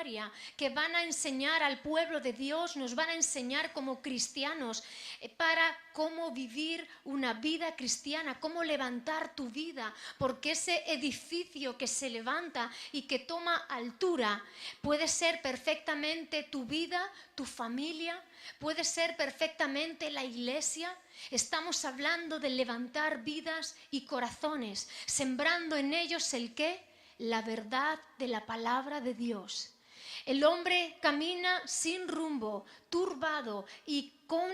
diaria que van a enseñar al pueblo de Dios, nos van a enseñar como cristianos para cómo vivir una vida cristiana, cómo levantar tu vida, porque ese edificio que se levanta y que toma altura puede ser perfectamente tu vida, tu familia, puede ser perfectamente la iglesia. Estamos hablando de levantar vidas y corazones, sembrando en ellos ¿el qué? La verdad de la palabra de Dios. El hombre camina sin rumbo, turbado y con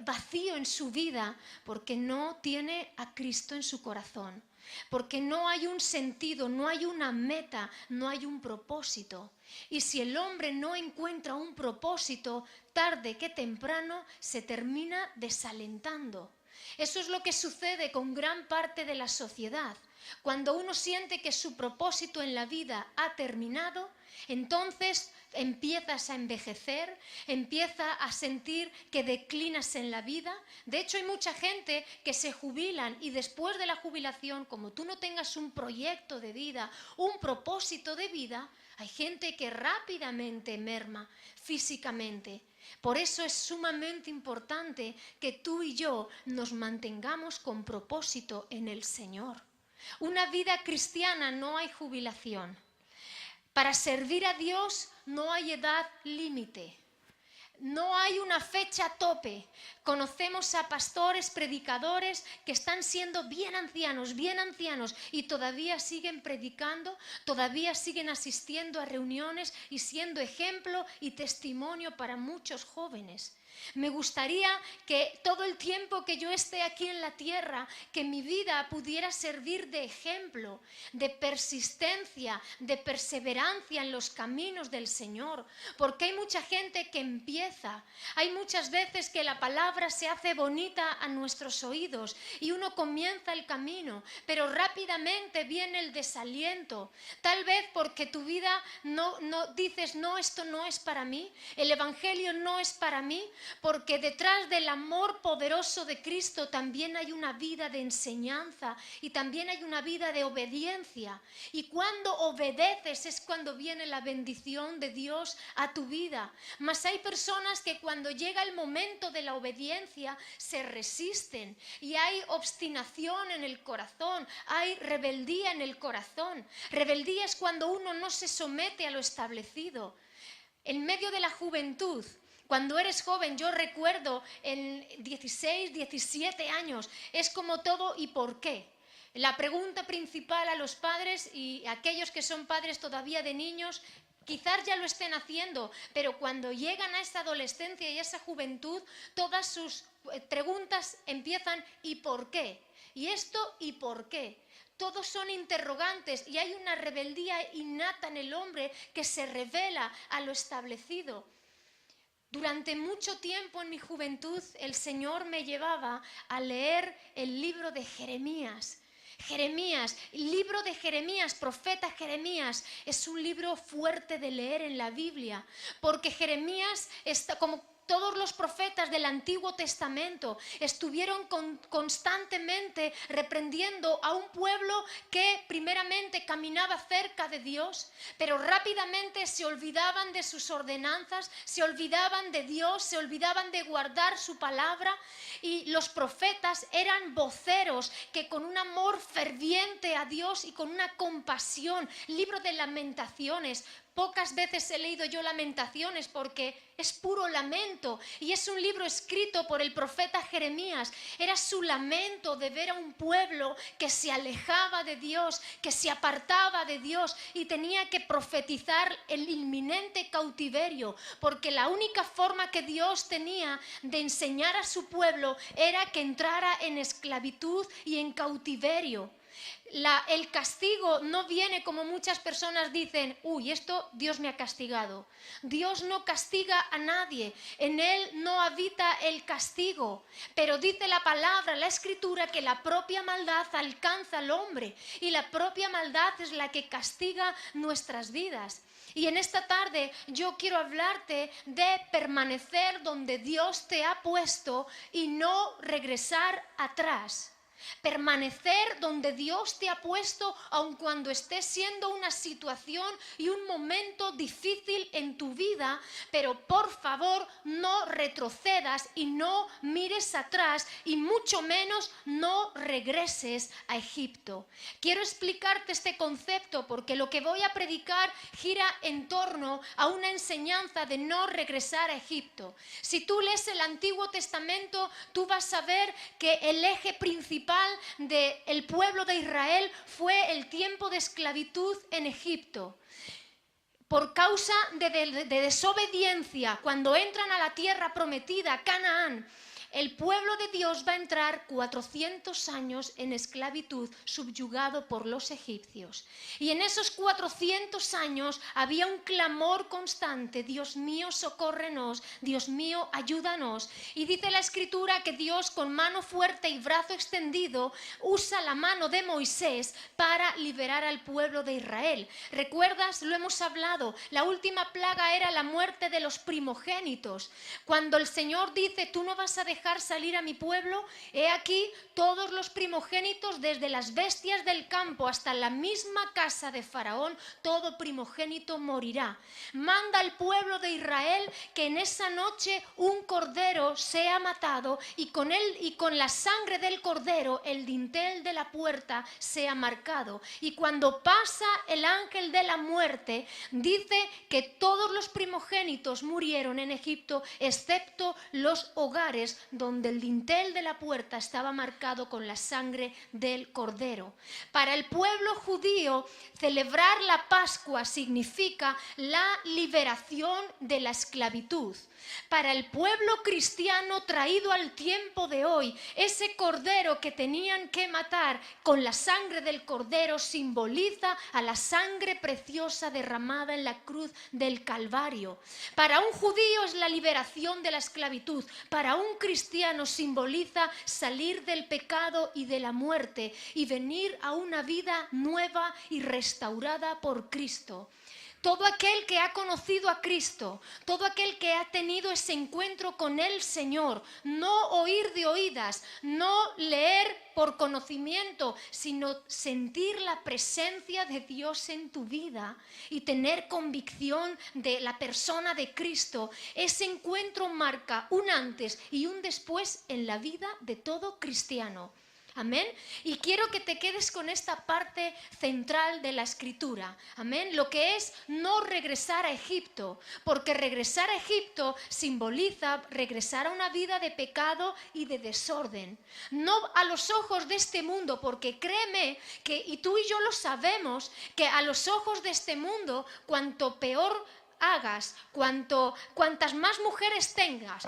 vacío en su vida porque no tiene a Cristo en su corazón, porque no hay un sentido, no hay una meta, no hay un propósito. Y si el hombre no encuentra un propósito, tarde que temprano se termina desalentando. Eso es lo que sucede con gran parte de la sociedad. Cuando uno siente que su propósito en la vida ha terminado, entonces empiezas a envejecer, empieza a sentir que declinas en la vida. De hecho, hay mucha gente que se jubilan y después de la jubilación, como tú no tengas un proyecto de vida, un propósito de vida, hay gente que rápidamente merma físicamente. Por eso es sumamente importante que tú y yo nos mantengamos con propósito en el Señor. Una vida cristiana no hay jubilación. Para servir a Dios no hay edad límite. No hay una fecha tope. Conocemos a pastores, predicadores que están siendo bien ancianos y todavía siguen predicando, todavía siguen asistiendo a reuniones y siendo ejemplo y testimonio para muchos jóvenes. Me gustaría que todo el tiempo que yo esté aquí en la tierra, que mi vida pudiera servir de ejemplo, de persistencia, de perseverancia en los caminos del Señor, porque hay mucha gente que empieza, hay muchas veces que la palabra se hace bonita a nuestros oídos y uno comienza el camino, pero rápidamente viene el desaliento, tal vez porque tu vida no dices, no, esto no es para mí, el evangelio no es para mí, porque detrás del amor poderoso de Cristo también hay una vida de enseñanza y también hay una vida de obediencia. Y cuando obedeces es cuando viene la bendición de Dios a tu vida. Mas hay personas que cuando llega el momento de la obediencia se resisten y hay obstinación en el corazón, hay rebeldía en el corazón. Rebeldía es cuando uno no se somete a lo establecido. En medio de la juventud, cuando eres joven, yo recuerdo en 16, 17 años, es como todo ¿y por qué? La pregunta principal a los padres y a aquellos que son padres todavía de niños, quizás ya lo estén haciendo, pero cuando llegan a esa adolescencia y a esa juventud, todas sus preguntas empiezan ¿y por qué? ¿Y esto y por qué? Todos son interrogantes y hay una rebeldía innata en el hombre que se revela a lo establecido. Durante mucho tiempo en mi juventud el Señor me llevaba a leer el libro de Jeremías. El libro de Jeremías, profeta Jeremías, es un libro fuerte de leer en la Biblia, porque Jeremías está como todos los profetas del Antiguo Testamento estuvieron constantemente reprendiendo a un pueblo que primeramente caminaba cerca de Dios, pero rápidamente se olvidaban de sus ordenanzas, se olvidaban de Dios, se olvidaban de guardar su palabra, y los profetas eran voceros que con un amor ferviente a Dios y con una compasión, libro de Lamentaciones. Pocas veces he leído yo Lamentaciones porque es puro lamento y es un libro escrito por el profeta Jeremías. Era su lamento de ver a un pueblo que se alejaba de Dios, que se apartaba de Dios y tenía que profetizar el inminente cautiverio, porque la única forma que Dios tenía de enseñar a su pueblo era que entrara en esclavitud y en cautiverio. El castigo no viene como muchas personas dicen, uy, esto Dios me ha castigado. Dios no castiga a nadie, en Él no habita el castigo, pero dice la palabra, la Escritura, que la propia maldad alcanza al hombre y la propia maldad es la que castiga nuestras vidas. Y en esta tarde yo quiero hablarte de permanecer donde Dios te ha puesto y no regresar atrás. Permanecer donde Dios te ha puesto, aun cuando esté siendo una situación y un momento difícil en tu vida, pero por favor no retrocedas y no mires atrás y mucho menos no regreses a Egipto. Quiero explicarte este concepto porque lo que voy a predicar gira en torno a una enseñanza de no regresar a Egipto. Si tú lees el Antiguo Testamento, tú vas a ver que el eje principal del pueblo de Israel fue el tiempo de esclavitud en Egipto. Por causa de desobediencia, cuando entran a la tierra prometida, Canaán, el pueblo de Dios va a entrar 400 años en esclavitud, subyugado por los egipcios. Y en esos 400 años había un clamor constante: Dios mío, socórrenos, Dios mío, ayúdanos. Y dice la Escritura que Dios, con mano fuerte y brazo extendido, usa la mano de Moisés para liberar al pueblo de Israel. ¿Recuerdas? Lo hemos hablado. La última plaga era la muerte de los primogénitos. Cuando el Señor dice: tú no vas a dejar salir a mi pueblo, he aquí todos los primogénitos, desde las bestias del campo hasta la misma casa de Faraón, todo primogénito morirá. Manda al pueblo de Israel que en esa noche un cordero sea matado y con él y con la sangre del cordero el dintel de la puerta sea marcado. Y cuando pasa el ángel de la muerte, dice que todos los primogénitos murieron en Egipto, excepto los hogares donde el dintel de la puerta estaba marcado con la sangre del cordero. Para el pueblo judío, celebrar la Pascua significa la liberación de la esclavitud. Para el pueblo cristiano traído al tiempo de hoy, ese cordero que tenían que matar con la sangre del cordero simboliza a la sangre preciosa derramada en la cruz del Calvario. Para un judío es la liberación de la esclavitud. Para un cristiano simboliza salir del pecado y de la muerte y venir a una vida nueva y restaurada por Cristo. Todo aquel que ha conocido a Cristo, todo aquel que ha tenido ese encuentro con el Señor, no oír de oídas, no leer por conocimiento, sino sentir la presencia de Dios en tu vida y tener convicción de la persona de Cristo, ese encuentro marca un antes y un después en la vida de todo cristiano. Amén. Y quiero que te quedes con esta parte central de la Escritura. Amén. Lo que es no regresar a Egipto. Porque regresar a Egipto simboliza regresar a una vida de pecado y de desorden. No a los ojos de este mundo, porque créeme que, y tú y yo lo sabemos, que a los ojos de este mundo, cuanto peor hagas, cuantas más mujeres tengas,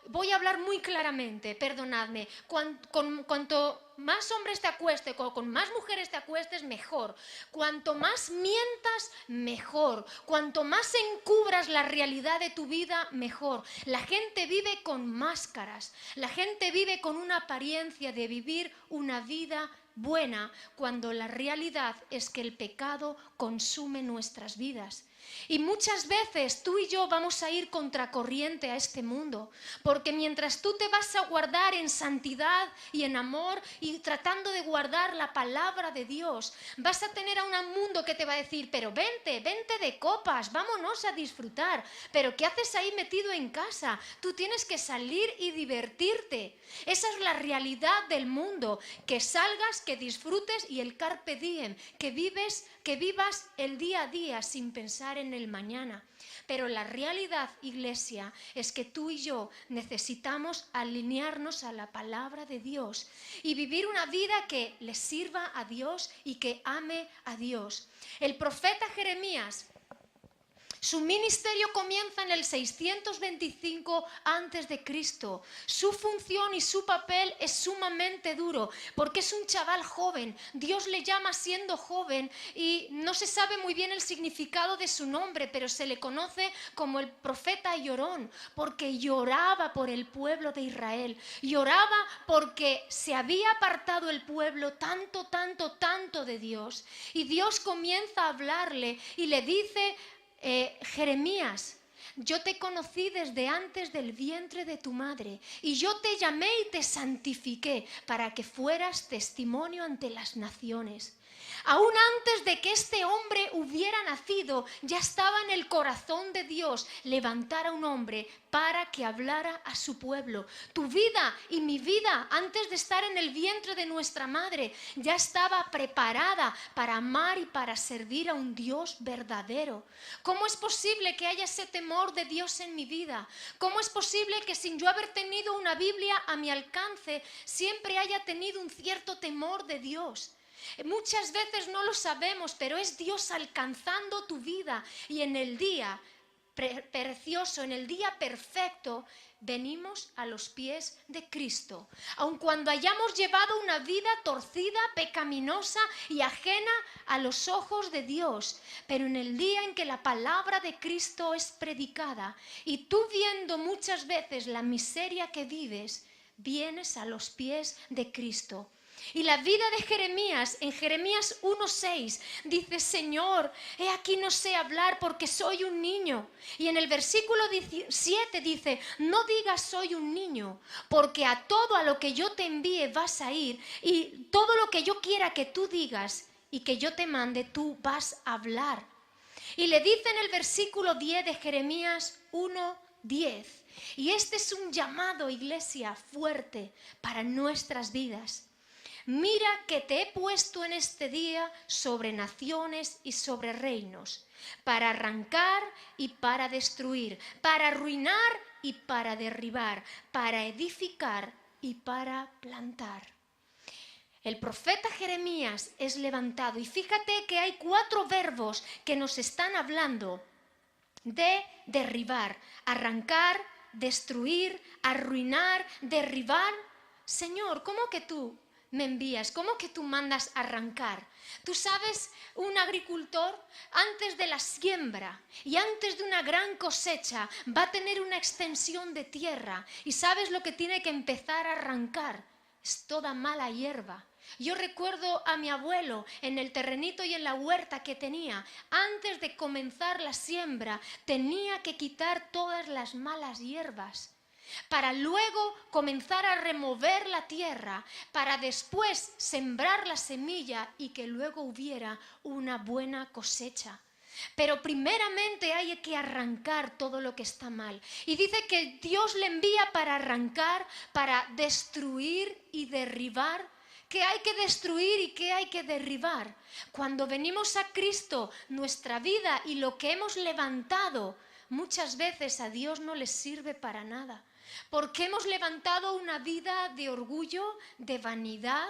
voy a hablar muy claramente, perdonadme, cuanto más hombres te acuestes, con más mujeres te acuestes, mejor. Cuanto más mientas, mejor. Cuanto más encubras la realidad de tu vida, mejor. La gente vive con máscaras, la gente vive con una apariencia de vivir una vida buena, cuando la realidad es que el pecado consume nuestras vidas. Y muchas veces tú y yo vamos a ir contracorriente a este mundo, porque mientras tú te vas a guardar en santidad y en amor y tratando de guardar la palabra de Dios, vas a tener a un mundo que te va a decir: pero vente de copas, vámonos a disfrutar. Pero ¿qué haces ahí metido en casa? Tú tienes que salir y divertirte. Esa es la realidad del mundo, que salgas, que disfrutes y el carpe diem, que vivas el día a día sin pensar en el mañana. Pero la realidad, iglesia, es que tú y yo necesitamos alinearnos a la palabra de Dios y vivir una vida que le sirva a Dios y que ame a Dios. El profeta Jeremías, su ministerio comienza en el 625 a.C. Su función y su papel es sumamente duro porque es un chaval joven. Dios le llama siendo joven y no se sabe muy bien el significado de su nombre, pero se le conoce como el profeta llorón porque lloraba por el pueblo de Israel. Lloraba porque se había apartado el pueblo tanto de Dios. Y Dios comienza a hablarle y le dice: Jeremías, yo te conocí desde antes del vientre de tu madre, y yo te llamé y te santifiqué para que fueras testimonio ante las naciones. Aún antes de que este hombre hubiera nacido, ya estaba en el corazón de Dios levantar a un hombre para que hablara a su pueblo. Tu vida y mi vida, antes de estar en el vientre de nuestra madre, ya estaba preparada para amar y para servir a un Dios verdadero. ¿Cómo es posible que haya ese temor de Dios en mi vida? ¿Cómo es posible que sin yo haber tenido una Biblia a mi alcance, siempre haya tenido un cierto temor de Dios? Muchas veces no lo sabemos, pero es Dios alcanzando tu vida, y en el día precioso, en el día perfecto, venimos a los pies de Cristo. Aun cuando hayamos llevado una vida torcida, pecaminosa y ajena a los ojos de Dios, pero en el día en que la palabra de Cristo es predicada y tú, viendo muchas veces la miseria que vives, vienes a los pies de Cristo. Y la vida de Jeremías, en Jeremías 1:6, dice: Señor, he aquí no sé hablar porque soy un niño. Y en el versículo 7 dice: no digas soy un niño, porque a todo a lo que yo te envíe vas a ir, y todo lo que yo quiera que tú digas y que yo te mande, tú vas a hablar. Y le dice en el versículo 10 de Jeremías 1:10, y este es un llamado, iglesia, fuerte para nuestras vidas. Mira que te he puesto en este día sobre naciones y sobre reinos, para arrancar y para destruir, para arruinar y para derribar, para edificar y para plantar. El profeta Jeremías es levantado, y fíjate que hay 4 verbos que nos están hablando de derribar: arrancar, destruir, arruinar, derribar. Señor, ¿cómo que tú me envías? ¿Cómo que tú mandas arrancar? Tú sabes, un agricultor, antes de la siembra y antes de una gran cosecha, va a tener una extensión de tierra, y ¿sabes lo que tiene que empezar a arrancar? Es toda mala hierba. Yo recuerdo a mi abuelo en el terrenito y en la huerta que tenía. Antes de comenzar la siembra, tenía que quitar todas las malas hierbas, para luego comenzar a remover la tierra, para después sembrar la semilla y que luego hubiera una buena cosecha. Pero primeramente hay que arrancar todo lo que está mal. Y dice que Dios le envía para arrancar, para destruir y derribar. ¿Qué hay que destruir y qué hay que derribar? Cuando venimos a Cristo, nuestra vida y lo que hemos levantado, muchas veces a Dios no le sirve para nada. Porque hemos levantado una vida de orgullo, de vanidad,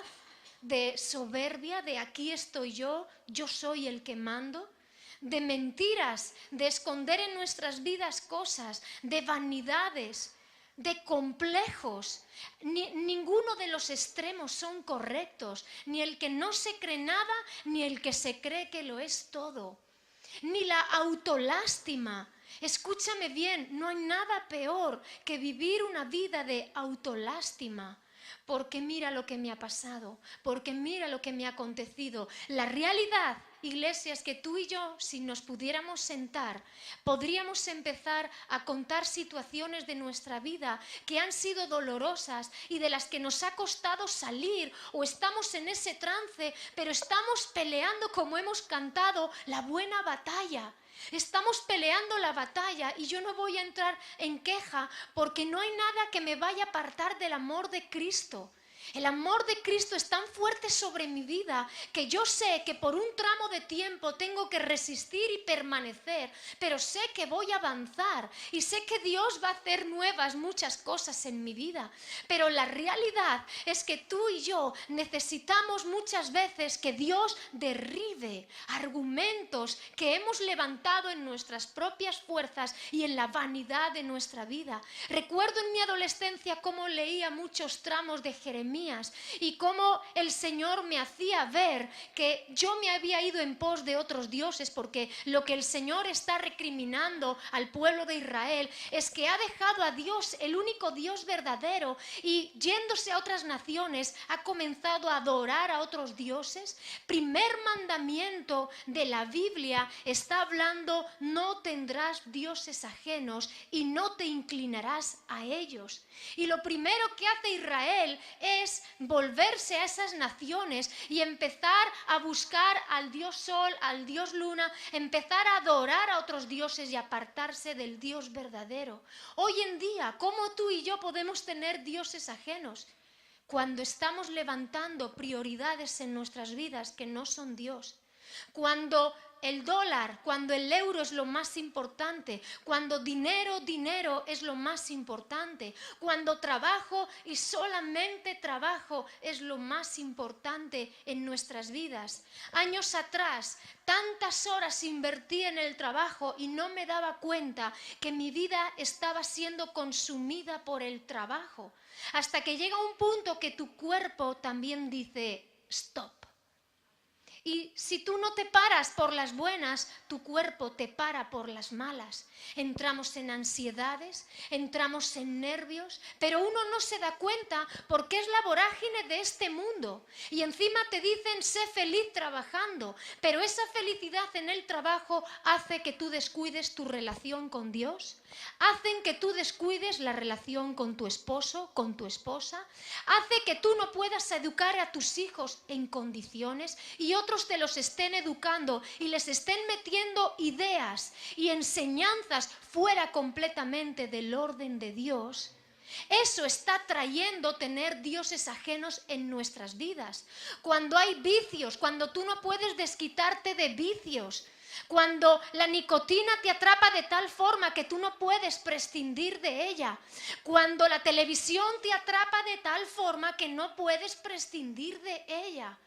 de soberbia, de aquí estoy yo soy el que mando, de mentiras, de esconder en nuestras vidas cosas, de vanidades, de complejos. Ninguno de los extremos son correctos, ni el que no se cree nada, ni el que se cree que lo es todo, ni la autolástima. Escúchame bien, no hay nada peor que vivir una vida de autolástima. Porque mira lo que me ha pasado, porque mira lo que me ha acontecido. La realidad, iglesia, es que tú y yo, si nos pudiéramos sentar, podríamos empezar a contar situaciones de nuestra vida que han sido dolorosas y de las que nos ha costado salir, o estamos en ese trance, pero estamos peleando, como hemos cantado, la buena batalla. Estamos peleando la batalla, y yo no voy a entrar en queja, porque no hay nada que me vaya a apartar del amor de Cristo. El amor de Cristo es tan fuerte sobre mi vida que yo sé que por un tramo de tiempo tengo que resistir y permanecer, pero sé que voy a avanzar y sé que Dios va a hacer nuevas muchas cosas en mi vida. Pero la realidad es que tú y yo necesitamos muchas veces que Dios derribe argumentos que hemos levantado en nuestras propias fuerzas y en la vanidad de nuestra vida. Recuerdo en mi adolescencia cómo leía muchos tramos de Jeremías Jeremías, y cómo el Señor me hacía ver que yo me había ido en pos de otros dioses, porque lo que el Señor está recriminando al pueblo de Israel es que ha dejado a Dios, el único Dios verdadero, y yéndose a otras naciones ha comenzado a adorar a otros dioses. Primer mandamiento de la Biblia está hablando: no tendrás dioses ajenos y no te inclinarás a ellos. Y lo primero que hace Israel es volverse a esas naciones y empezar a buscar al Dios Sol, al Dios Luna, empezar a adorar a otros dioses y apartarse del Dios verdadero. Hoy en día, ¿cómo tú y yo podemos tener dioses ajenos? Cuando estamos levantando prioridades en nuestras vidas que no son Dios. Cuando el dólar, cuando el euro es lo más importante, cuando dinero es lo más importante, cuando trabajo y solamente trabajo es lo más importante en nuestras vidas. Años atrás, tantas horas invertí en el trabajo y no me daba cuenta que mi vida estaba siendo consumida por el trabajo. Hasta que llega un punto que tu cuerpo también dice stop. Y si tú no te paras por las buenas, tu cuerpo te para por las malas. Entramos en ansiedades, entramos en nervios, pero uno no se da cuenta porque es la vorágine de este mundo. Y encima te dicen: sé feliz trabajando, pero esa felicidad en el trabajo hace que tú descuides tu relación con Dios, hacen que tú descuides la relación con tu esposo, con tu esposa, hace que tú no puedas educar a tus hijos en condiciones y otros te los estén educando y les estén metiendo ideas y enseñanzas fuera completamente del orden de Dios. Eso está trayendo tener dioses ajenos en nuestras vidas. Cuando hay vicios, cuando tú no puedes desquitarte de vicios, cuando la nicotina te atrapa de tal forma que tú no puedes prescindir de ella, cuando la televisión te atrapa de tal forma que no puedes prescindir de ella.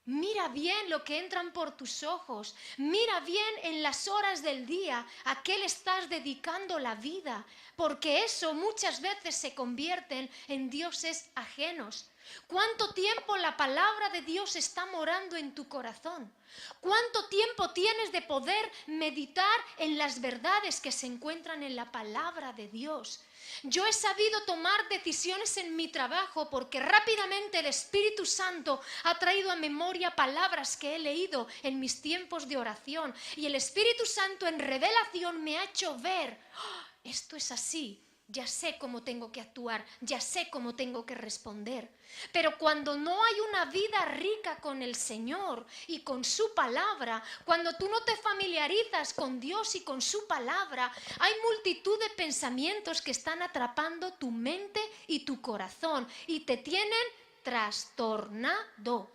Mira bien lo que entran por tus ojos, mira bien en las horas del día a qué le estás dedicando la vida, porque eso muchas veces se convierten en dioses ajenos. ¿Cuánto tiempo la palabra de Dios está morando en tu corazón? ¿Cuánto tiempo tienes de poder meditar en las verdades que se encuentran en la palabra de Dios? Yo he sabido tomar decisiones en mi trabajo porque rápidamente el Espíritu Santo ha traído a memoria palabras que he leído en mis tiempos de oración, y el Espíritu Santo en revelación me ha hecho ver: ¡oh! Esto es así. Ya sé cómo tengo que actuar, ya sé cómo tengo que responder. Pero cuando no hay una vida rica con el Señor y con su palabra, cuando tú no te familiarizas con Dios y con su palabra, hay multitud de pensamientos que están atrapando tu mente y tu corazón y te tienen trastornado.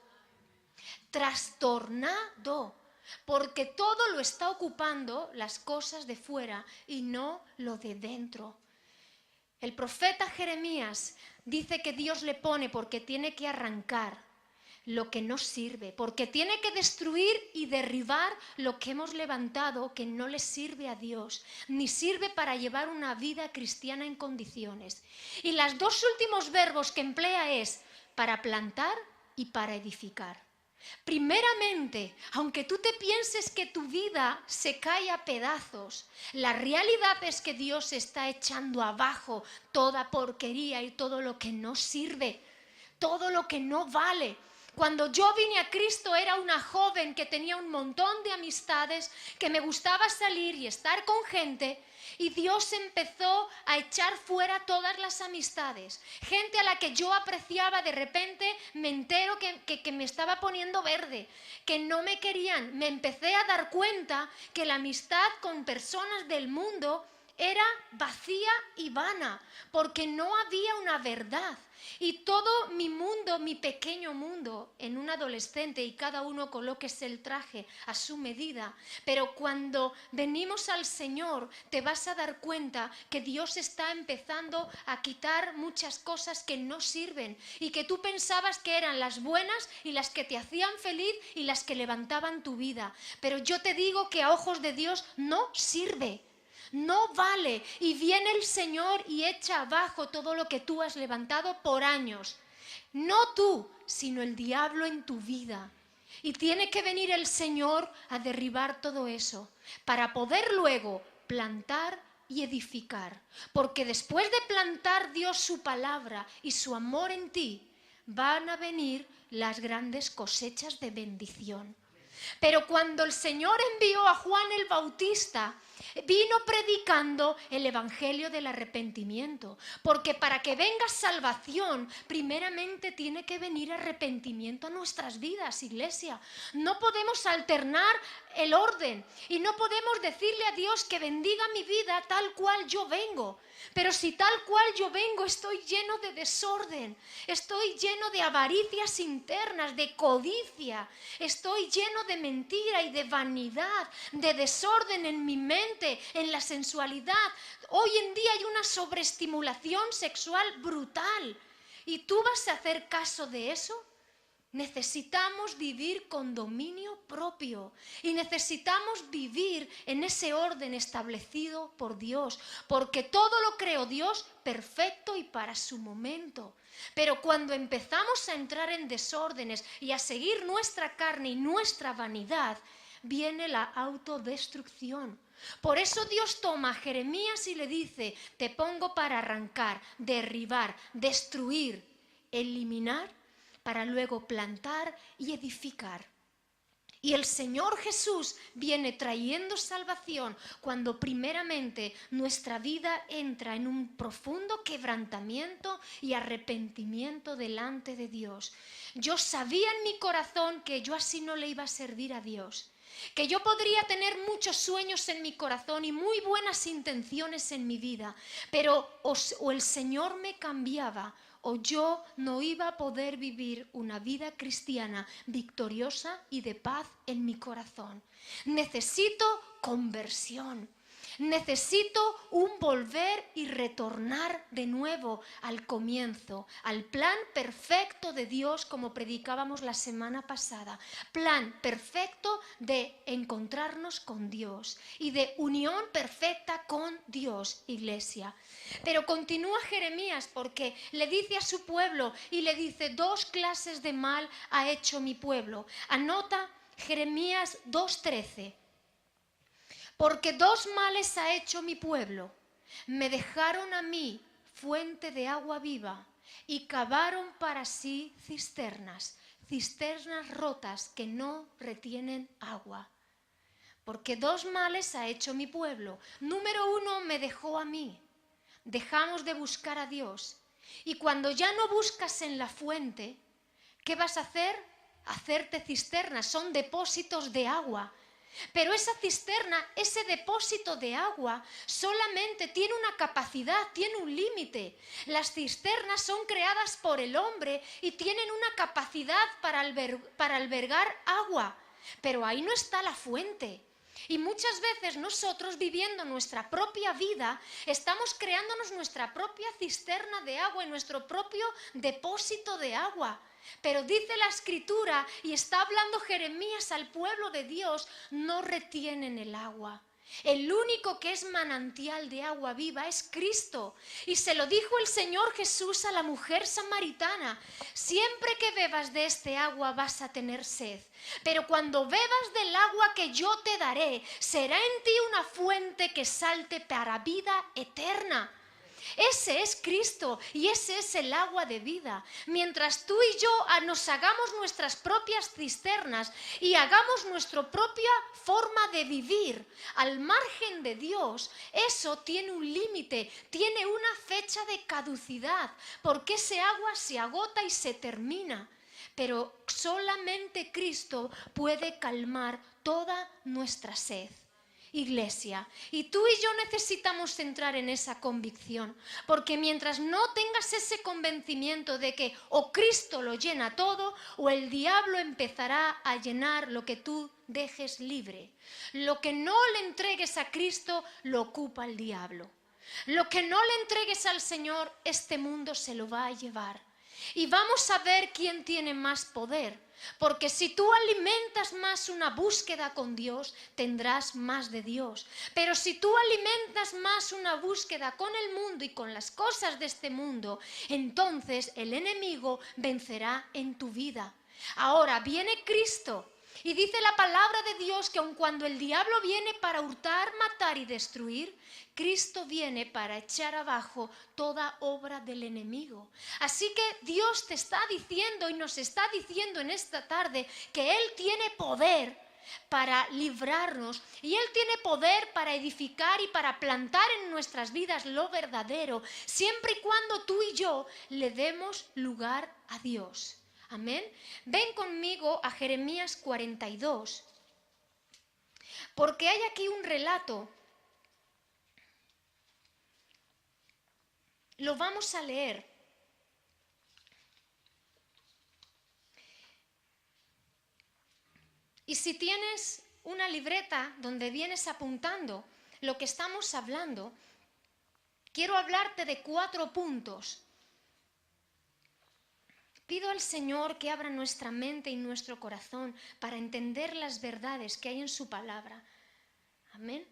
Trastornado. Porque todo lo está ocupando las cosas de fuera y no lo de dentro. El profeta Jeremías dice que Dios le pone porque tiene que arrancar lo que no sirve, porque tiene que destruir y derribar lo que hemos levantado que no le sirve a Dios, ni sirve para llevar una vida cristiana en condiciones. Y los dos últimos verbos que emplea es para plantar y para edificar. Primeramente, aunque tú te pienses que tu vida se cae a pedazos, la realidad es que Dios está echando abajo toda porquería y todo lo que no sirve, todo lo que no vale. Cuando yo vine a Cristo era una joven que tenía un montón de amistades, que me gustaba salir y estar con gente, y Dios empezó a echar fuera todas las amistades. Gente a la que yo apreciaba, de repente me entero que me estaba poniendo verde, que no me querían. Me empecé a dar cuenta que la amistad con personas del mundo era vacía y vana, porque no había una verdad. Y todo mi mundo, mi pequeño mundo, en un adolescente, y cada uno colóquese el traje a su medida, pero cuando venimos al Señor te vas a dar cuenta que Dios está empezando a quitar muchas cosas que no sirven y que tú pensabas que eran las buenas y las que te hacían feliz y las que levantaban tu vida. Pero yo te digo que a ojos de Dios no sirve. No vale, y viene el Señor y echa abajo todo lo que tú has levantado por años. No tú, sino el diablo en tu vida. Y tiene que venir el Señor a derribar todo eso para poder luego plantar y edificar. Porque después de plantar Dios su palabra y su amor en ti, van a venir las grandes cosechas de bendición. Pero cuando el Señor envió a Juan el Bautista, vino predicando el evangelio del arrepentimiento, porque para que venga salvación, primeramente tiene que venir arrepentimiento a nuestras vidas, iglesia. No podemos alternar el orden y no podemos decirle a Dios que bendiga mi vida tal cual yo vengo. Pero si tal cual yo vengo estoy lleno de desorden, estoy lleno de avaricias internas, de codicia, estoy lleno de mentira y de vanidad, de desorden en mi mente, en la sensualidad. Hoy en día hay una sobreestimulación sexual brutal. ¿Y tú vas a hacer caso de eso? Necesitamos vivir con dominio propio y necesitamos vivir en ese orden establecido por Dios, porque todo lo creó Dios perfecto y para su momento. Pero cuando empezamos a entrar en desórdenes y a seguir nuestra carne y nuestra vanidad, viene la autodestrucción. Por eso Dios toma a Jeremías y le dice: te pongo para arrancar, derribar, destruir, eliminar, para luego plantar y edificar. Y el Señor Jesús viene trayendo salvación cuando primeramente nuestra vida entra en un profundo quebrantamiento y arrepentimiento delante de Dios. Yo sabía en mi corazón que yo así no le iba a servir a Dios, que yo podría tener muchos sueños en mi corazón y muy buenas intenciones en mi vida, pero o el Señor me cambiaba, o yo no iba a poder vivir una vida cristiana victoriosa y de paz en mi corazón. Necesito conversión. Necesito un volver y retornar de nuevo al comienzo, al plan perfecto de Dios, como predicábamos la semana pasada. Plan perfecto de encontrarnos con Dios y de unión perfecta con Dios, iglesia. Pero continúa Jeremías porque le dice a su pueblo y le dice: 2 clases de mal ha hecho mi pueblo. Anota Jeremías 2:13. Porque 2 males ha hecho mi pueblo. Me dejaron a mí fuente de agua viva y cavaron para sí cisternas rotas que no retienen agua. Porque 2 males ha hecho mi pueblo. Número 1, me dejó a mí. Dejamos de buscar a Dios. Y cuando ya no buscas en la fuente, ¿qué vas a hacer? Hacerte cisternas, son depósitos de agua. Pero esa cisterna, ese depósito de agua, solamente tiene una capacidad, tiene un límite. Las cisternas son creadas por el hombre y tienen una capacidad para albergar agua. Pero ahí no está la fuente. Y muchas veces nosotros, viviendo nuestra propia vida, estamos creándonos nuestra propia cisterna de agua y nuestro propio depósito de agua. Pero dice la Escritura, y está hablando Jeremías al pueblo de Dios: no retienen el agua. El único que es manantial de agua viva es Cristo. Y se lo dijo el Señor Jesús a la mujer samaritana: siempre que bebas de este agua vas a tener sed, pero cuando bebas del agua que yo te daré, será en ti una fuente que salte para vida eterna. Ese es Cristo y ese es el agua de vida. Mientras tú y yo nos hagamos nuestras propias cisternas y hagamos nuestra propia forma de vivir al margen de Dios, eso tiene un límite, tiene una fecha de caducidad, porque ese agua se agota y se termina. Pero solamente Cristo puede calmar toda nuestra sed. Iglesia, y tú y yo necesitamos entrar en esa convicción, porque mientras no tengas ese convencimiento de que o Cristo lo llena todo o el diablo empezará a llenar lo que tú dejes libre. Lo que no le entregues a Cristo lo ocupa el diablo. Lo que no le entregues al Señor, este mundo se lo va a llevar. Y vamos a ver quién tiene más poder. Porque si tú alimentas más una búsqueda con Dios, tendrás más de Dios. Pero si tú alimentas más una búsqueda con el mundo y con las cosas de este mundo, entonces el enemigo vencerá en tu vida. Ahora viene Cristo. Y dice la palabra de Dios que aun cuando el diablo viene para hurtar, matar y destruir, Cristo viene para echar abajo toda obra del enemigo. Así que Dios te está diciendo y nos está diciendo en esta tarde que Él tiene poder para librarnos y Él tiene poder para edificar y para plantar en nuestras vidas lo verdadero, siempre y cuando tú y yo le demos lugar a Dios. Amén. Ven conmigo a Jeremías 42, porque hay aquí un relato. Lo vamos a leer. Y si tienes una libreta donde vienes apuntando lo que estamos hablando, quiero hablarte de 4 puntos. Pido al Señor que abra nuestra mente y nuestro corazón para entender las verdades que hay en su palabra. Amén.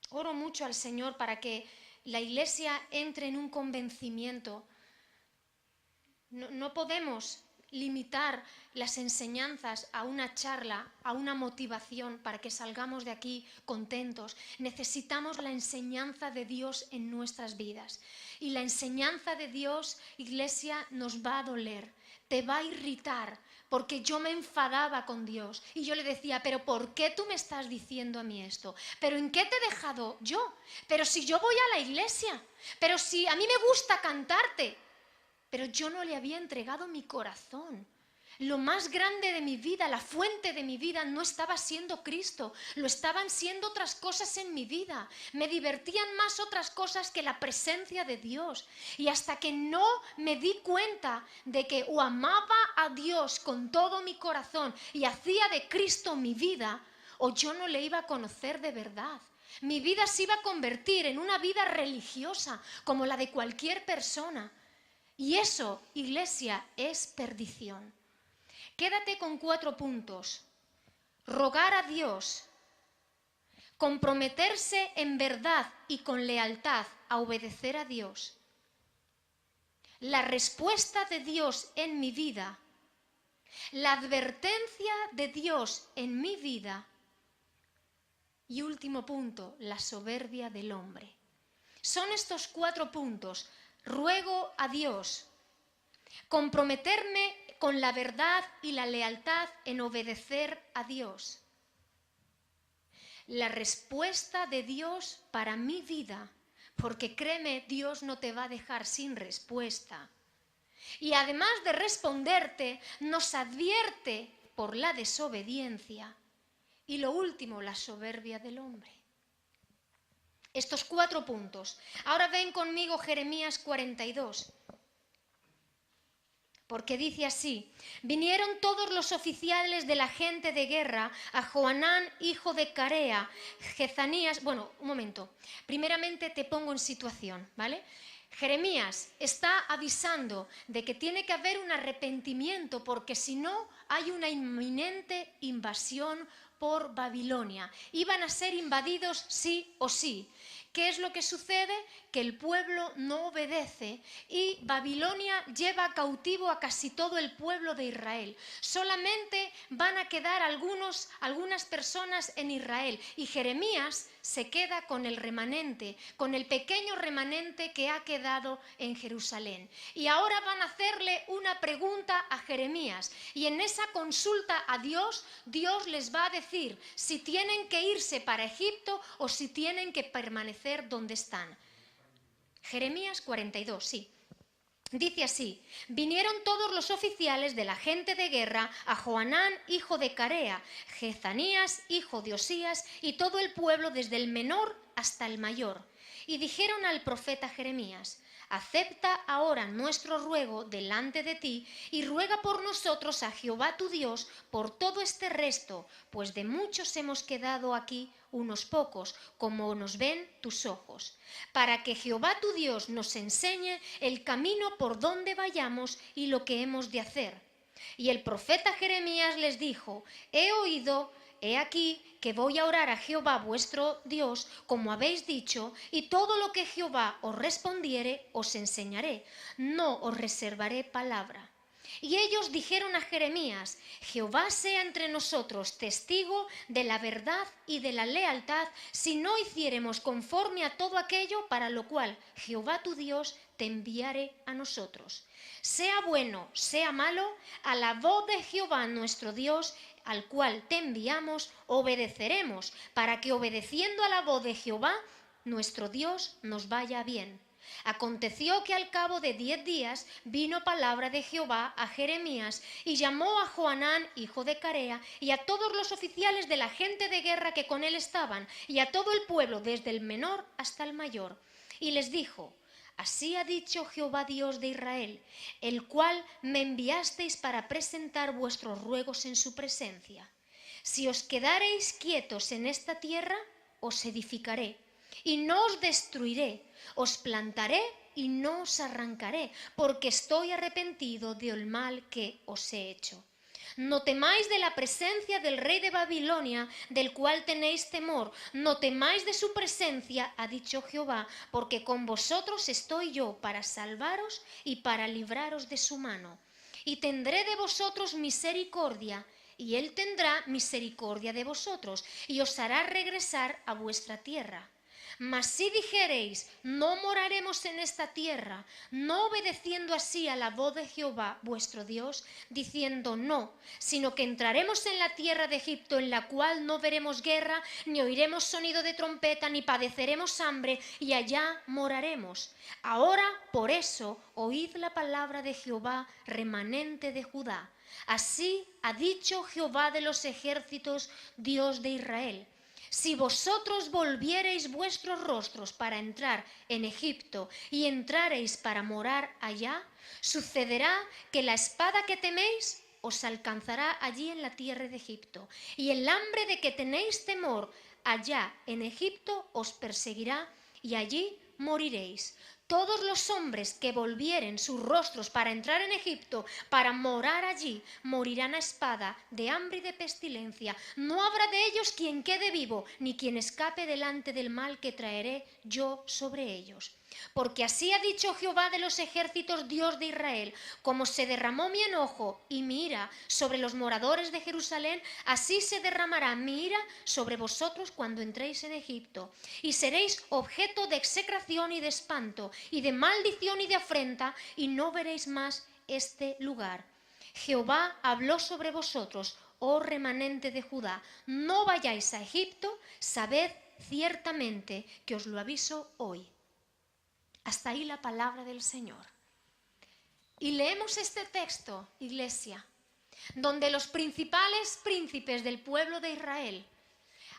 Oro mucho al Señor para que la iglesia entre en un convencimiento. No podemos limitar las enseñanzas a una charla, a una motivación para que salgamos de aquí contentos. Necesitamos la enseñanza de Dios en nuestras vidas. Y la enseñanza de Dios, iglesia, nos va a doler, te va a irritar, porque yo me enfadaba con Dios y yo le decía, pero ¿por qué tú me estás diciendo a mí esto? ¿Pero en qué te he dejado yo? ¿Pero si yo voy a la iglesia? ¿Pero si a mí me gusta cantarte? Pero yo no le había entregado mi corazón. Lo más grande de mi vida, la fuente de mi vida, no estaba siendo Cristo, lo estaban siendo otras cosas en mi vida. Me divertían más otras cosas que la presencia de Dios. Y hasta que no me di cuenta de que o amaba a Dios con todo mi corazón y hacía de Cristo mi vida, o yo no le iba a conocer de verdad. Mi vida se iba a convertir en una vida religiosa, como la de cualquier persona. Y eso, iglesia, es perdición. Quédate con 4 puntos. Rogar a Dios, comprometerse en verdad y con lealtad a obedecer a Dios. La respuesta de Dios en mi vida, la advertencia de Dios en mi vida y último punto, la soberbia del hombre. Son estos 4 puntos. Ruego a Dios, comprometerme con la verdad y la lealtad en obedecer a Dios. La respuesta de Dios para mi vida, porque créeme, Dios no te va a dejar sin respuesta. Y además de responderte, nos advierte por la desobediencia. Y lo último, la soberbia del hombre. Estos 4 puntos. Ahora ven conmigo Jeremías 42. Porque dice así, vinieron todos los oficiales de la gente de guerra a Johanán, hijo de Carea, Jezanías. Bueno, un momento. Primeramente te pongo en situación, ¿vale? Jeremías está avisando de que tiene que haber un arrepentimiento porque si no hay una inminente invasión por Babilonia. Iban a ser invadidos sí o sí. ¿Qué es lo que sucede? Que el pueblo no obedece y Babilonia lleva cautivo a casi todo el pueblo de Israel. Solamente van a quedar algunas personas en Israel y Jeremías se queda con el remanente, con el pequeño remanente que ha quedado en Jerusalén. Y ahora van a hacerle una pregunta a Jeremías y en esa consulta a Dios, Dios les va a decir si tienen que irse para Egipto o si tienen que permanecer donde están. Jeremías 42, sí. Dice así, vinieron todos los oficiales de la gente de guerra a Johanán, hijo de Carea, Jezanías, hijo de Osías, y todo el pueblo desde el menor hasta el mayor. Y dijeron al profeta Jeremías, acepta ahora nuestro ruego delante de ti y ruega por nosotros a Jehová tu Dios por todo este resto, pues de muchos hemos quedado aquí unos pocos, como nos ven tus ojos, para que Jehová tu Dios nos enseñe el camino por donde vayamos y lo que hemos de hacer. Y el profeta Jeremías les dijo: he oído, he aquí que voy a orar a Jehová vuestro Dios, como habéis dicho, y todo lo que Jehová os respondiere os enseñaré, no os reservaré palabra. Y ellos dijeron a Jeremías: Jehová sea entre nosotros testigo de la verdad y de la lealtad, si no hiciéremos conforme a todo aquello para lo cual Jehová tu Dios te enviare a nosotros. Sea bueno, sea malo, a la voz de Jehová nuestro Dios, al cual te enviamos, obedeceremos, para que obedeciendo a la voz de Jehová nuestro Dios nos vaya bien. Aconteció que al cabo de 10 días vino palabra de Jehová a Jeremías, y llamó a Johanán, hijo de Carea, y a todos los oficiales de la gente de guerra que con él estaban, y a todo el pueblo, desde el menor hasta el mayor. Y les dijo: así ha dicho Jehová Dios de Israel, el cual me enviasteis para presentar vuestros ruegos en su presencia. Si os quedareis quietos en esta tierra, os edificaré, y no os destruiré, os plantaré y no os arrancaré, porque estoy arrepentido del mal que os he hecho. No temáis de la presencia del rey de Babilonia, del cual tenéis temor, no temáis de su presencia, ha dicho Jehová, porque con vosotros estoy yo para salvaros y para libraros de su mano. Y tendré de vosotros misericordia, y él tendrá misericordia de vosotros, y os hará regresar a vuestra tierra. Mas si dijereis: no moraremos en esta tierra, no obedeciendo así a la voz de Jehová vuestro Dios, diciendo no, sino que entraremos en la tierra de Egipto, en la cual no veremos guerra, ni oiremos sonido de trompeta, ni padeceremos hambre, y allá moraremos. Ahora, por eso, oíd la palabra de Jehová, remanente de Judá. Así ha dicho Jehová de los ejércitos, Dios de Israel: si vosotros volviereis vuestros rostros para entrar en Egipto y entrareis para morar allá, sucederá que la espada que teméis os alcanzará allí en la tierra de Egipto, y el hambre de que tenéis temor allá en Egipto os perseguirá, y allí moriréis. Todos los hombres que volvieren sus rostros para entrar en Egipto, para morar allí, morirán a espada, de hambre y de pestilencia. No habrá de ellos quien quede vivo, ni quien escape delante del mal que traeré yo sobre ellos. Porque así ha dicho Jehová de los ejércitos, Dios de Israel: como se derramó mi enojo y mi ira sobre los moradores de Jerusalén, así se derramará mi ira sobre vosotros cuando entréis en Egipto, y seréis objeto de execración y de espanto, y de maldición y de afrenta, y no veréis más este lugar. Jehová habló sobre vosotros, oh remanente de Judá: no vayáis a Egipto, sabed ciertamente que os lo aviso hoy. Hasta ahí la palabra del Señor. Y leemos este texto, iglesia, donde los principales príncipes del pueblo de Israel,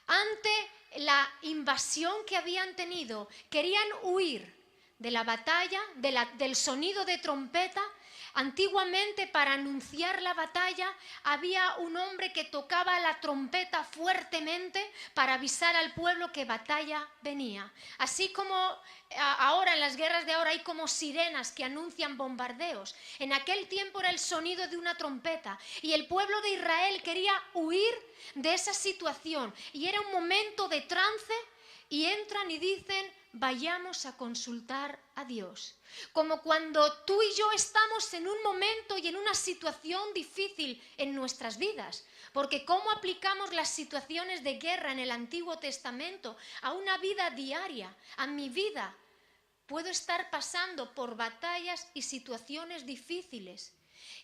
ante la invasión que habían tenido, querían huir de la batalla, del sonido de trompeta. Antiguamente, para anunciar la batalla, había un hombre que tocaba la trompeta fuertemente para avisar al pueblo que batalla venía. Así como ahora en las guerras de ahora hay como sirenas que anuncian bombardeos. En aquel tiempo era el sonido de una trompeta, y el pueblo de Israel quería huir de esa situación, y era un momento de trance, y entran y dicen: vayamos a consultar a Dios. Como cuando tú y yo estamos en un momento y en una situación difícil en nuestras vidas. Porque ¿cómo aplicamos las situaciones de guerra en el Antiguo Testamento a una vida diaria, a mi vida? Puedo estar pasando por batallas y situaciones difíciles,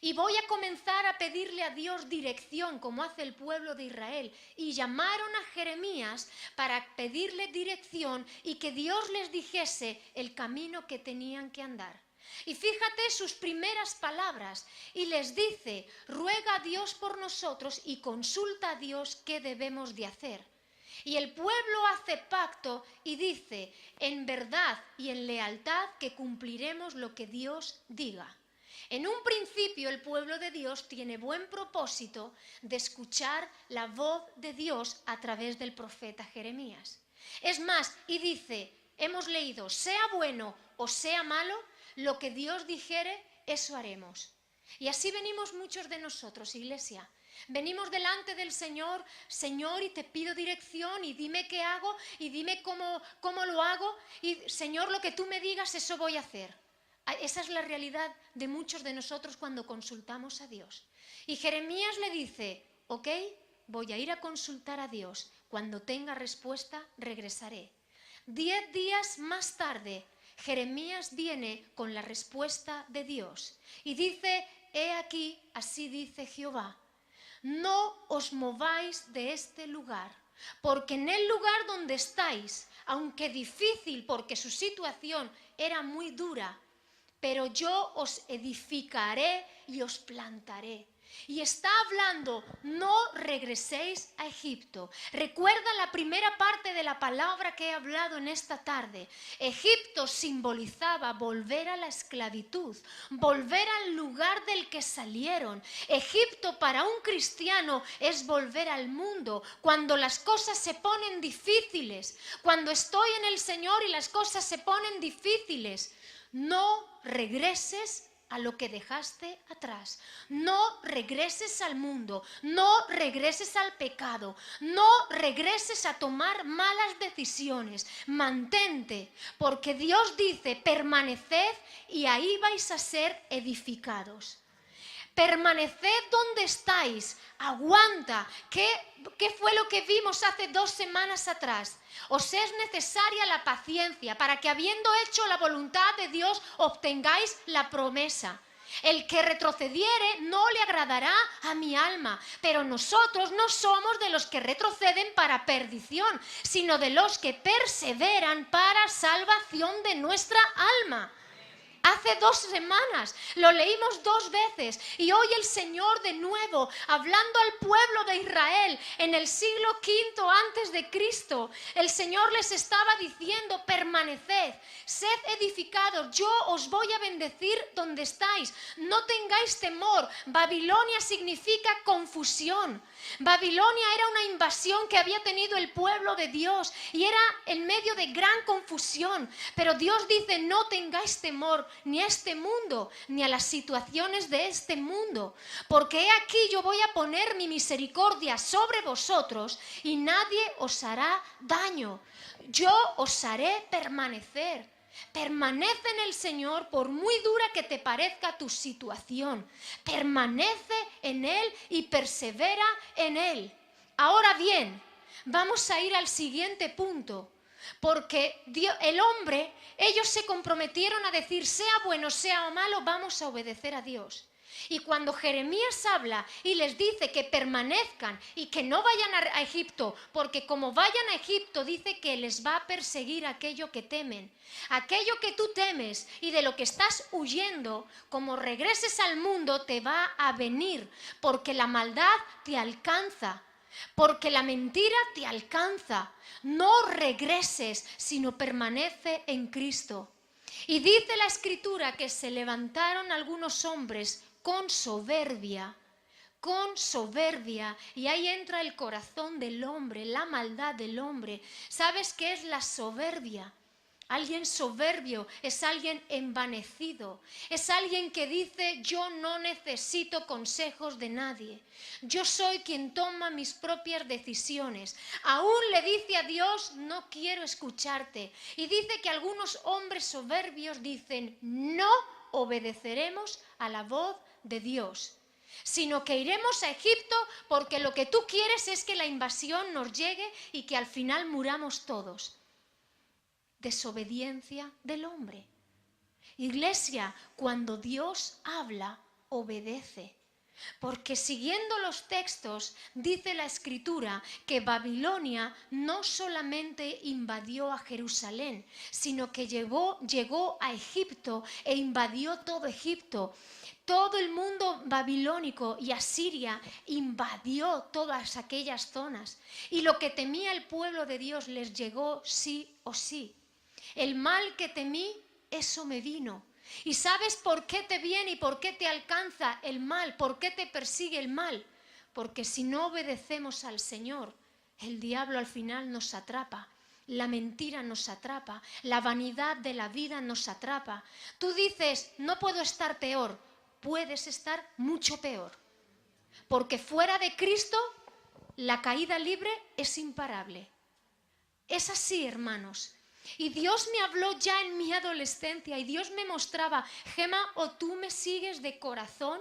y voy a comenzar a pedirle a Dios dirección, como hace el pueblo de Israel. Y llamaron a Jeremías para pedirle dirección y que Dios les dijese el camino que tenían que andar. Y fíjate sus primeras palabras, y les dice: ruega a Dios por nosotros y consulta a Dios qué debemos de hacer. Y el pueblo hace pacto y dice: en verdad y en lealtad que cumpliremos lo que Dios diga. En un principio el pueblo de Dios tiene buen propósito de escuchar la voz de Dios a través del profeta Jeremías. Es más, y dice, hemos leído: sea bueno o sea malo, lo que Dios dijere, eso haremos. Y así venimos muchos de nosotros, iglesia. Venimos delante del Señor, Señor, y te pido dirección, y dime qué hago, y dime cómo lo hago, y Señor, lo que tú me digas, eso voy a hacer. Esa es la realidad de muchos de nosotros cuando consultamos a Dios. Y Jeremías le dice, ok, voy a ir a consultar a Dios. Cuando tenga respuesta, regresaré. 10 días más tarde, Jeremías viene con la respuesta de Dios. Y dice, he aquí, así dice Jehová, no os mováis de este lugar, porque en el lugar donde estáis, aunque difícil porque su situación era muy dura, pero yo os edificaré y os plantaré. Y está hablando, no regreséis a Egipto. Recuerda la primera parte de la palabra que he hablado en esta tarde. Egipto simbolizaba volver a la esclavitud, volver al lugar del que salieron. Egipto para un cristiano es volver al mundo cuando las cosas se ponen difíciles, cuando estoy en el Señor y las cosas se ponen difíciles. No regreses a lo que dejaste atrás. No regreses al mundo, no regreses al pecado, no regreses a tomar malas decisiones. Mantente, porque Dios dice, permaneced y ahí vais a ser edificados. Permaneced donde estáis, aguanta. ¿Qué fue lo que vimos hace 2 semanas atrás? Os es necesaria la paciencia para que habiendo hecho la voluntad de Dios obtengáis la promesa. El que retrocediere no le agradará a mi alma, pero nosotros no somos de los que retroceden para perdición, sino de los que perseveran para salvación de nuestra alma. Hace 2 semanas lo leímos 2 veces y hoy el Señor de nuevo hablando al pueblo de Israel en el siglo V antes de Cristo. El Señor les estaba diciendo, permaneced, sed edificados, yo os voy a bendecir donde estáis, no tengáis temor. Babilonia significa confusión. Babilonia era una invasión que había tenido el pueblo de Dios y era en medio de gran confusión, pero Dios dice, no tengáis temor ni a este mundo, ni a las situaciones de este mundo, porque he aquí yo voy a poner mi misericordia sobre vosotros y nadie os hará daño. Yo os haré permanecer. Permanece en el Señor por muy dura que te parezca tu situación. Permanece en Él y persevera en Él. Ahora bien, vamos a ir al siguiente punto. Porque el hombre, ellos se comprometieron a decir, sea bueno, sea malo, vamos a obedecer a Dios. Y cuando Jeremías habla y les dice que permanezcan y que no vayan a Egipto, porque como vayan a Egipto dice que les va a perseguir aquello que temen. Aquello que tú temes y de lo que estás huyendo, como regreses al mundo te va a venir, porque la maldad te alcanza. Porque la mentira te alcanza. No regreses, sino permanece en Cristo. Y dice la Escritura que se levantaron algunos hombres con soberbia, y ahí entra el corazón del hombre, la maldad del hombre. ¿Sabes qué es la soberbia? Alguien soberbio es alguien envanecido, es alguien que dice yo no necesito consejos de nadie, yo soy quien toma mis propias decisiones. Aún le dice a Dios no quiero escucharte y dice que algunos hombres soberbios dicen no obedeceremos a la voz de Dios, sino que iremos a Egipto porque lo que tú quieres es que la invasión nos llegue y que al final muramos todos. Desobediencia del hombre. Iglesia, cuando Dios habla, obedece. Porque siguiendo los textos, dice la Escritura que Babilonia no solamente invadió a Jerusalén, sino que llegó a Egipto e invadió todo Egipto. Todo el mundo babilónico y Asiria invadió todas aquellas zonas. Y lo que temía el pueblo de Dios les llegó sí o sí. El mal que temí, eso me vino. ¿Y sabes por qué te viene y por qué te alcanza el mal? ¿Por qué te persigue el mal? Porque si no obedecemos al Señor, el diablo al final nos atrapa. La mentira nos atrapa. La vanidad de la vida nos atrapa. Tú dices, no puedo estar peor. puedes estar mucho peor. Porque fuera de Cristo, la caída libre es imparable. Es así, hermanos. Y Dios me habló ya en mi adolescencia y Dios me mostraba, Gema, o tú me sigues de corazón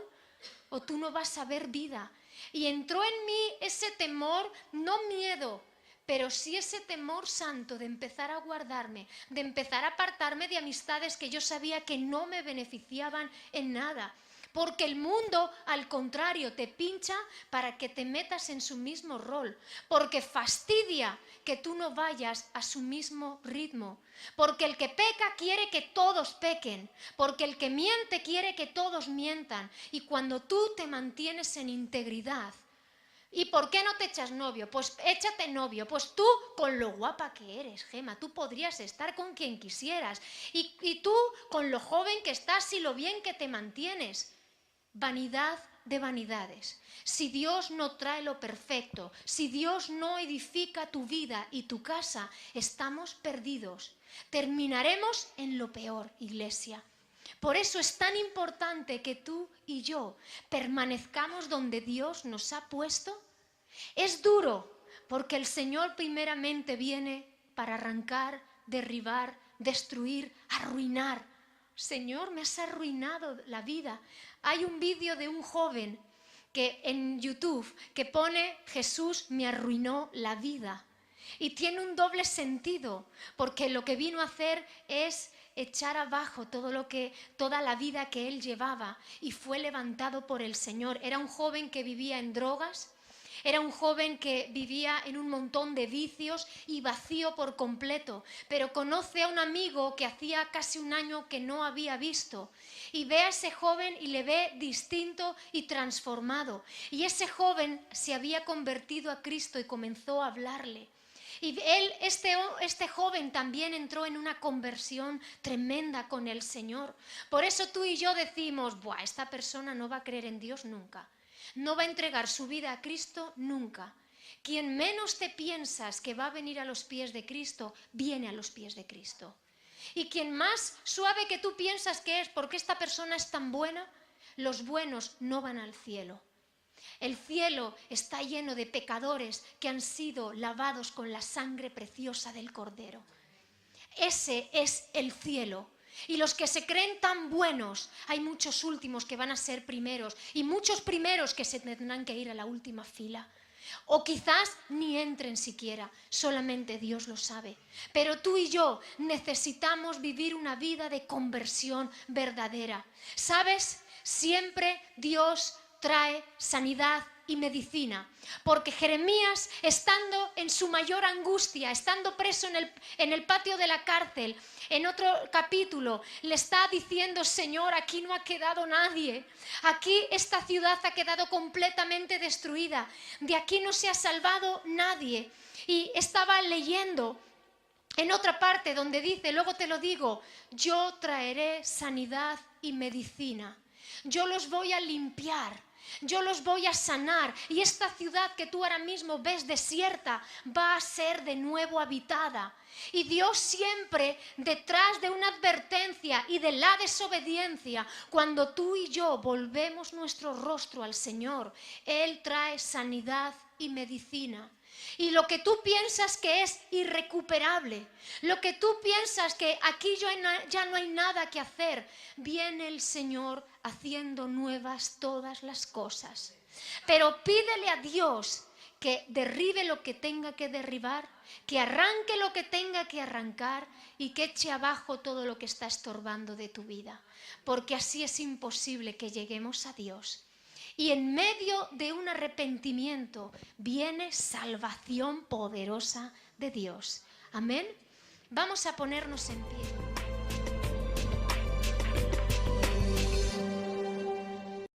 o tú no vas a ver vida. Y entró en mí ese temor, no miedo, pero sí ese temor santo de empezar a guardarme, de empezar a apartarme de amistades que yo sabía que no me beneficiaban en nada. Porque el mundo, al contrario, te pincha para que te metas en su mismo rol. Porque fastidia que tú no vayas a su mismo ritmo. Porque el que peca quiere que todos pequen. Porque el que miente quiere que todos mientan. Y cuando tú te mantienes en integridad, ¿y por qué no te echas novio? Pues échate novio. Pues tú, con lo guapa que eres, Gema, tú podrías estar con quien quisieras. Y tú, con lo joven que estás y lo bien que te mantienes. Vanidad de vanidades. Si Dios no trae lo perfecto, si Dios no edifica tu vida y tu casa, estamos perdidos. Terminaremos en lo peor, iglesia. Por eso es tan importante que tú y yo permanezcamos donde Dios nos ha puesto. Es duro, porque el Señor primeramente viene para arrancar, derribar, destruir, arruinar. Señor, me has arruinado la vida. Hay un vídeo de un joven que en YouTube que pone Jesús me arruinó la vida. Y tiene un doble sentido, porque lo que vino a hacer es echar abajo toda la vida que él llevaba y fue levantado por el Señor. Era un joven que vivía en drogas. Era un joven que vivía en un montón de vicios y vacío por completo, pero conoce a un amigo que hacía casi un año que no había visto y ve a ese joven y le ve distinto y transformado. Y ese joven se había convertido a Cristo y comenzó a hablarle. Y este joven también entró en una conversión tremenda con el Señor. Por eso tú y yo decimos, buah, esta persona no va a creer en Dios nunca. No va a entregar su vida a Cristo nunca. Quien menos te piensas que va a venir a los pies de Cristo, viene a los pies de Cristo. Y quien más suave que tú piensas que es, porque esta persona es tan buena, los buenos no van al cielo. El cielo está lleno de pecadores que han sido lavados con la sangre preciosa del Cordero. Ese es el cielo. Y los que se creen tan buenos, hay muchos últimos que van a ser primeros y muchos primeros que se tendrán que ir a la última fila. O quizás ni entren siquiera, solamente Dios lo sabe. Pero tú y yo necesitamos vivir una vida de conversión verdadera. ¿Sabes? Siempre Dios trae sanidad y medicina, porque Jeremías, estando en su mayor angustia, estando preso en el patio de la cárcel, en otro capítulo le está diciendo, Señor, aquí no ha quedado nadie, aquí esta ciudad ha quedado completamente destruida, de aquí no se ha salvado nadie. Y estaba leyendo en otra parte donde dice, luego te lo digo, yo traeré sanidad y medicina, yo los voy a limpiar, yo los voy a sanar y esta ciudad que tú ahora mismo ves desierta va a ser de nuevo habitada. Y Dios siempre detrás de una advertencia y de la desobediencia, cuando tú y yo volvemos nuestro rostro al Señor, Él trae sanidad y medicina. Y lo que tú piensas que es irrecuperable, lo que tú piensas que aquí ya no hay nada que hacer, viene el Señor haciendo nuevas todas las cosas. Pero pídele a Dios que derribe lo que tenga que derribar, que arranque lo que tenga que arrancar y que eche abajo todo lo que está estorbando de tu vida. Porque así es imposible que lleguemos a Dios. Y en medio de un arrepentimiento viene salvación poderosa de Dios. Amén. Vamos a ponernos en pie.